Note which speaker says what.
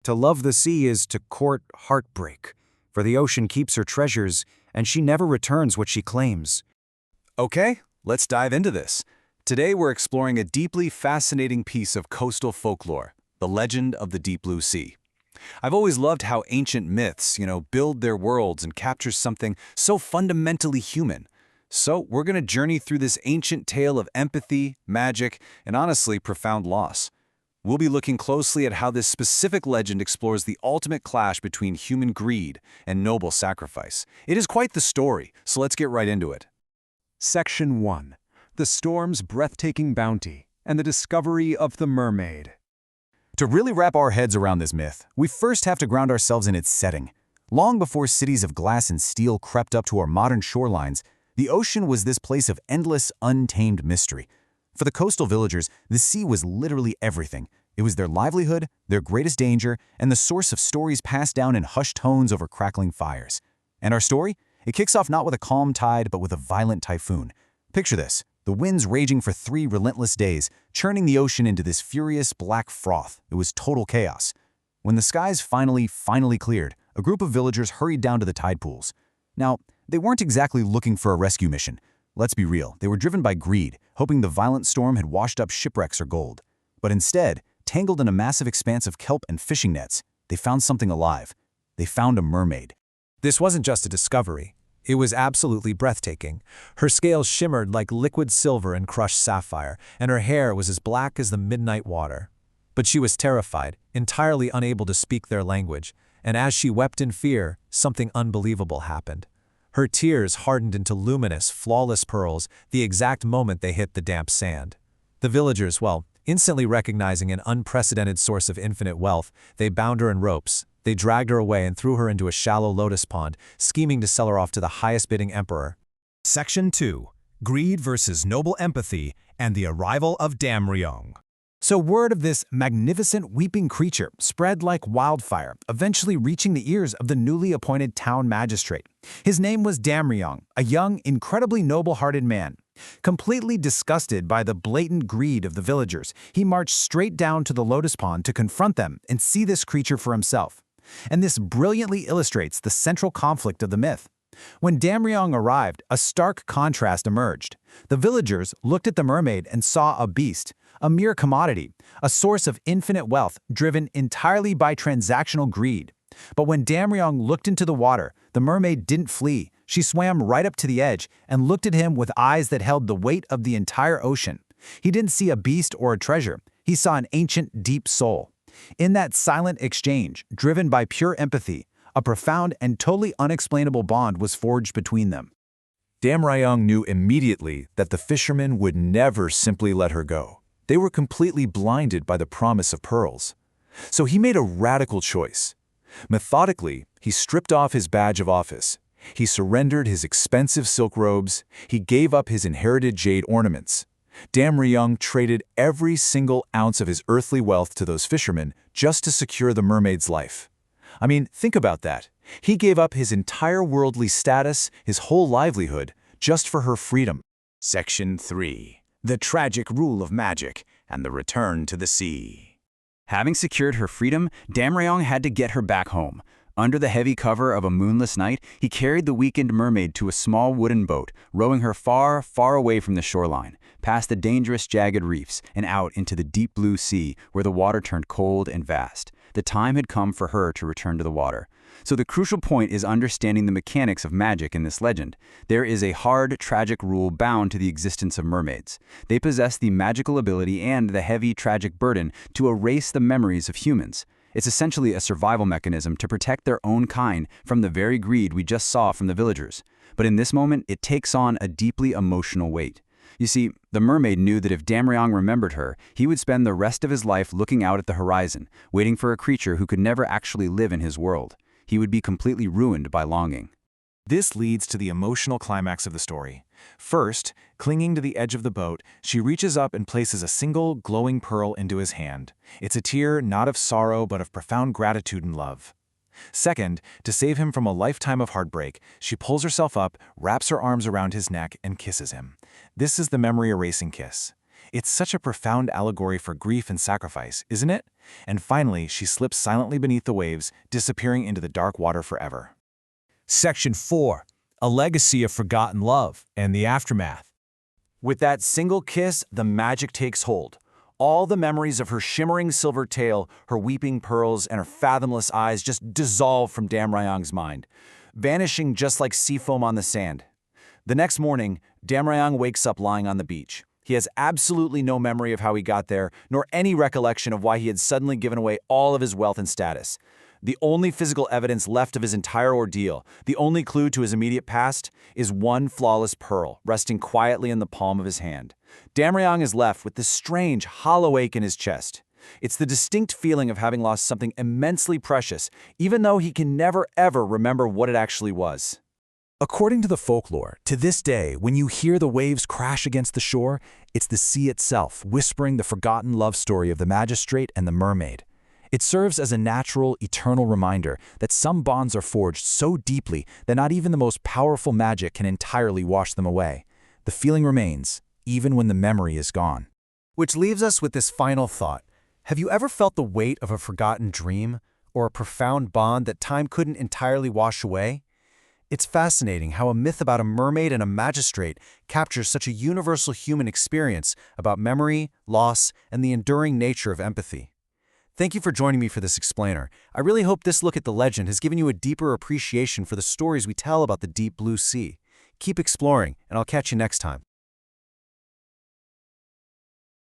Speaker 1: To love the sea is to court heartbreak, for the ocean keeps her treasures, and she never returns what she claims.
Speaker 2: Okay, let's dive into this. Today we're exploring a deeply fascinating piece of coastal folklore, the legend of the deep blue sea. I've always loved how ancient myths, build their worlds and capture something so fundamentally human. So we're going to journey through this ancient tale of empathy, magic, and honestly, profound loss. We'll be looking closely at how this specific legend explores the ultimate clash between human greed and noble sacrifice. It is quite the story, so let's get right into it.
Speaker 3: Section 1. The storm's breathtaking bounty and the discovery of the mermaid.
Speaker 2: To really wrap our heads around this myth, we first have to ground ourselves in its setting. Long before cities of glass and steel crept up to our modern shorelines, the ocean was this place of endless, untamed mystery. For the coastal villagers, the sea was literally everything. It was their livelihood, their greatest danger, and the source of stories passed down in hushed tones over crackling fires. And our story? It kicks off not with a calm tide, but with a violent typhoon. Picture this, the winds raging for 3 relentless days, churning the ocean into this furious black froth. It was total chaos. When the skies finally cleared, a group of villagers hurried down to the tide pools. Now, they weren't exactly looking for a rescue mission. Let's be real, they were driven by greed, hoping the violent storm had washed up shipwrecks or gold. But instead, tangled in a massive expanse of kelp and fishing nets, they found something alive. They found a mermaid.
Speaker 4: This wasn't just a discovery. It was absolutely breathtaking. Her scales shimmered like liquid silver and crushed sapphire, and her hair was as black as the midnight water. But she was terrified, entirely unable to speak their language, and as she wept in fear, something unbelievable happened. Her tears hardened into luminous, flawless pearls the exact moment they hit the damp sand. The villagers, instantly recognizing an unprecedented source of infinite wealth, they bound her in ropes. They dragged her away and threw her into a shallow lotus pond, scheming to sell her off to the highest-bidding emperor.
Speaker 5: Section 2. Greed versus Noble Empathy and the Arrival of Damryong.
Speaker 1: So word of this magnificent weeping creature spread like wildfire, eventually reaching the ears of the newly appointed town magistrate. His name was Damryong, a young, incredibly noble-hearted man. Completely disgusted by the blatant greed of the villagers, he marched straight down to the lotus pond to confront them and see this creature for himself. And this brilliantly illustrates the central conflict of the myth. When Damryong arrived, a stark contrast emerged. The villagers looked at the mermaid and saw a beast, a mere commodity, a source of infinite wealth driven entirely by transactional greed. But when Damryong looked into the water, the mermaid didn't flee. She swam right up to the edge and looked at him with eyes that held the weight of the entire ocean. He didn't see a beast or a treasure. He saw an ancient, deep soul. In that silent exchange, driven by pure empathy, a profound and totally unexplainable bond was forged between them.
Speaker 2: Damryong knew immediately that the fishermen would never simply let her go. They were completely blinded by the promise of pearls. So he made a radical choice. Methodically, he stripped off his badge of office. He surrendered his expensive silk robes. He gave up his inherited jade ornaments. Damryong traded every single ounce of his earthly wealth to those fishermen just to secure the mermaid's life. I mean, think about that. He gave up his entire worldly status, his whole livelihood, just for her freedom.
Speaker 6: Section 3. The Tragic Rule of Magic and the Return to the Sea. Having secured her freedom, Damryong had to get her back home. Under the heavy cover of a moonless night, he carried the weakened mermaid to a small wooden boat, rowing her far, far away from the shoreline, past the dangerous jagged reefs and out into the deep blue sea where the water turned cold and vast. The time had come for her to return to the water. So the crucial point is understanding the mechanics of magic in this legend. There is a hard, tragic rule bound to the existence of mermaids. They possess the magical ability and the heavy, tragic burden to erase the memories of humans. It's essentially a survival mechanism to protect their own kind from the very greed we just saw from the villagers. But in this moment, it takes on a deeply emotional weight. You see, the mermaid knew that if Damryong remembered her, he would spend the rest of his life looking out at the horizon, waiting for a creature who could never actually live in his world. He would be completely ruined by longing.
Speaker 3: This leads to the emotional climax of the story. First, clinging to the edge of the boat, she reaches up and places a single, glowing pearl into his hand. It's a tear not of sorrow but of profound gratitude and love. Second, to save him from a lifetime of heartbreak, she pulls herself up, wraps her arms around his neck, and kisses him. This is the memory-erasing kiss. It's such a profound allegory for grief and sacrifice, isn't it? And finally, she slips silently beneath the waves, disappearing into the dark water forever.
Speaker 5: Section 4. A legacy of forgotten love and the aftermath.
Speaker 2: With that single kiss, the magic takes hold. All the memories of her shimmering silver tail, her weeping pearls, and her fathomless eyes just dissolve from Damryong's mind, vanishing just like sea foam on the sand. The next morning, Damryong wakes up lying on the beach. He has absolutely no memory of how he got there, nor any recollection of why he had suddenly given away all of his wealth and status. The only physical evidence left of his entire ordeal, the only clue to his immediate past, is one flawless pearl resting quietly in the palm of his hand. Damryong is left with this strange, hollow ache in his chest. It's the distinct feeling of having lost something immensely precious, even though he can never ever remember what it actually was.
Speaker 1: According to the folklore, to this day, when you hear the waves crash against the shore, it's the sea itself whispering the forgotten love story of the magistrate and the mermaid. It serves as a natural, eternal reminder that some bonds are forged so deeply that not even the most powerful magic can entirely wash them away. The feeling remains, even when the memory is gone.
Speaker 4: Which leaves us with this final thought. Have you ever felt the weight of a forgotten dream or a profound bond that time couldn't entirely wash away? It's fascinating how a myth about a mermaid and a magistrate captures such a universal human experience about memory, loss, and the enduring nature of empathy. Thank you for joining me for this explainer. I really hope this look at the legend has given you a deeper appreciation for the stories we tell about the deep blue sea. Keep exploring, and I'll catch you next time.